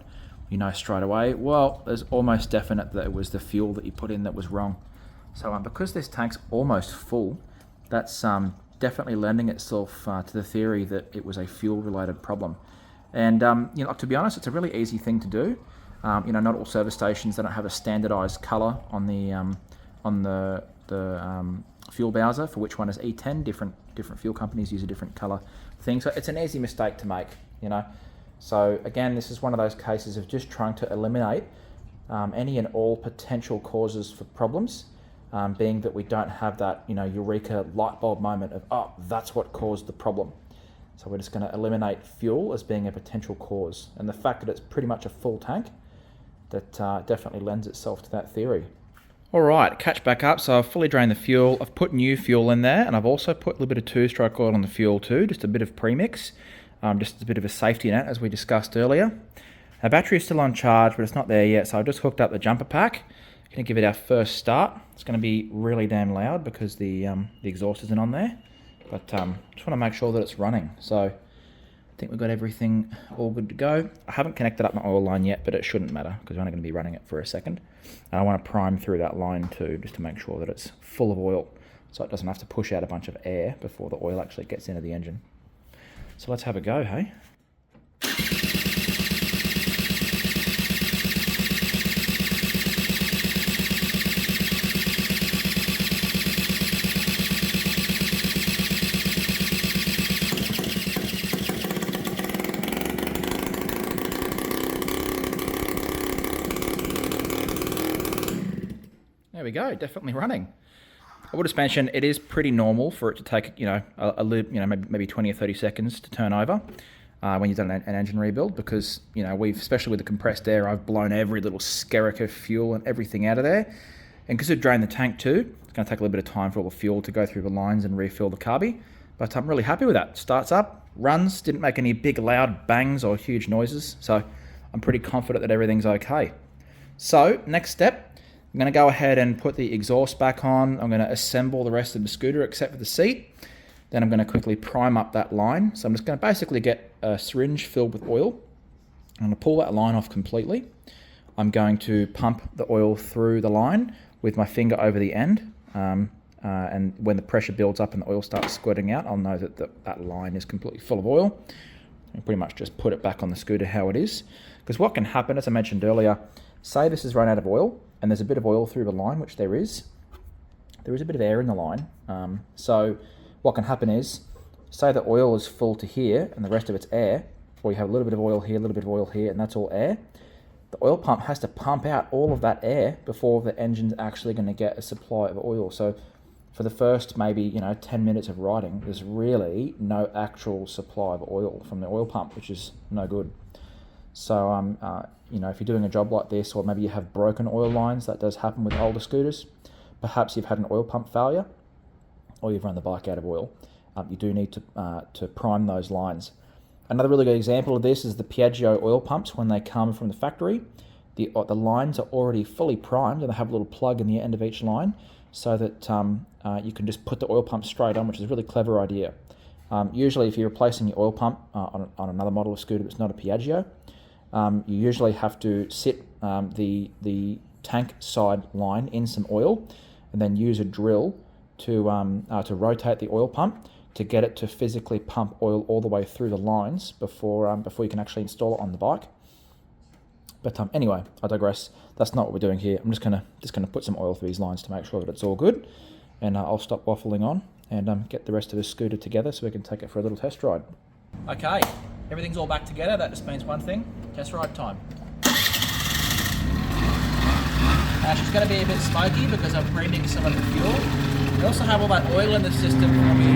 straight away, well, there's almost definite that it was the fuel that you put in that was wrong. So because this tank's almost full, that's definitely lending itself to the theory that it was a fuel-related problem. And to be honest, it's a really easy thing to do. Not all service stations, they don't have a standardised colour on the fuel bowser for which one is E10. Different fuel companies use a different colour thing, so it's an easy mistake to make. So again, this is one of those cases of just trying to eliminate any and all potential causes for problems. Being that we don't have that, eureka light bulb moment of, oh, that's what caused the problem. So we're just going to eliminate fuel as being a potential cause. And the fact that it's pretty much a full tank, that definitely lends itself to that theory. All right, catch back up. So I've fully drained the fuel. I've put new fuel in there, and I've also put a little bit of two-stroke oil on the fuel too, just a bit of premix, just a bit of a safety net, as we discussed earlier. Our battery is still on charge, but it's not there yet. So I've just hooked up the jumper pack. Going to give it our first start. It's going to be really damn loud because the exhaust isn't on there, but just want to make sure that it's running. So I think we've got everything all good to go. I haven't connected up my oil line yet, but it shouldn't matter because we're only going to be running it for a second. And I want to prime through that line too, just to make sure that it's full of oil, so it doesn't have to push out a bunch of air before the oil actually gets into the engine. So let's have a go, hey? There we go, definitely running. I would just mention it is pretty normal for it to take, maybe 20 or 30 seconds to turn over when you've done an engine rebuild, because, especially with the compressed air, I've blown every little skerrick of fuel and everything out of there. And because we've drained the tank too, it's going to take a little bit of time for all the fuel to go through the lines and refill the carby. But I'm really happy with that. Starts up, runs, didn't make any big loud bangs or huge noises. So I'm pretty confident that everything's okay. So next step, I'm going to go ahead and put the exhaust back on. I'm going to assemble the rest of the scooter except for the seat. Then I'm going to quickly prime up that line. So I'm just going to basically get a syringe filled with oil. I'm going to pull that line off completely. I'm going to pump the oil through the line with my finger over the end. And when the pressure builds up and the oil starts squirting out, I'll know that that line is completely full of oil. And pretty much just put it back on the scooter how it is. Because what can happen, as I mentioned earlier, say this has run out of oil, and there's a bit of oil through the line, which there is a bit of air in the line. So what can happen is, say the oil is full to here and the rest of it's air, or you have a little bit of oil here, a little bit of oil here, and that's all air. The oil pump has to pump out all of that air before the engine's actually going to get a supply of oil. So for the first maybe 10 minutes of riding, there's really no actual supply of oil from the oil pump, which is no good. So if you're doing a job like this, or maybe you have broken oil lines, that does happen with older scooters. Perhaps you've had an oil pump failure, or you've run the bike out of oil. You do need to prime those lines. Another really good example of this is the Piaggio oil pumps. When they come from the factory, the lines are already fully primed, and they have a little plug in the end of each line, so that you can just put the oil pump straight on, which is a really clever idea. Usually, if you're replacing your oil pump on another model of scooter that's not a Piaggio, you usually have to sit the tank side line in some oil, and then use a drill to rotate the oil pump to get it to physically pump oil all the way through the lines before you can actually install it on the bike. But anyway, I digress. That's not what we're doing here. I'm just gonna put some oil through these lines to make sure that it's all good, and I'll stop waffling on and get the rest of the scooter together so we can take it for a little test ride. Okay, everything's all back together. That just means one thing: test ride time. She's going to be a bit smoky because I've premixed some of the fuel. We also have all that oil in the system when we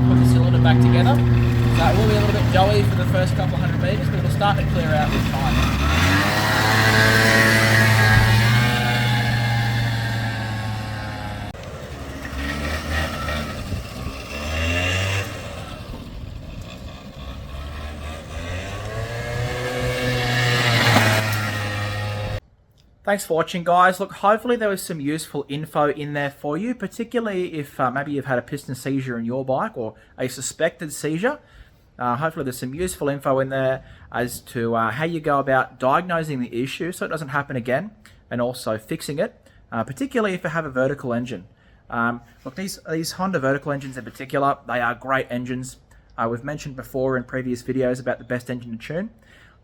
put the cylinder back together. So it will be a little bit doughy for the first couple hundred meters, but it'll start to clear out with time. Thanks for watching, guys. Look, hopefully there was some useful info in there for you, particularly if maybe you've had a piston seizure in your bike or a suspected seizure. Hopefully there's some useful info in there as to how you go about diagnosing the issue so it doesn't happen again, and also fixing it, particularly if you have a vertical engine. Look, these Honda vertical engines in particular, they are great engines. We've mentioned before in previous videos about the best engine to tune.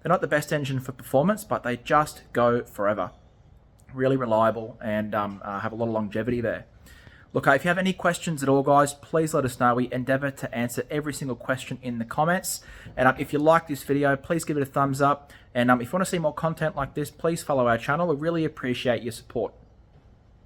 They're not the best engine for performance, but they just go forever. Really reliable and have a lot of longevity there. Look, if you have any questions at all, guys, please let us know. We endeavour to answer every single question in the comments. And if you like this video, please give it a thumbs up. And if you want to see more content like this, please follow our channel. We really appreciate your support.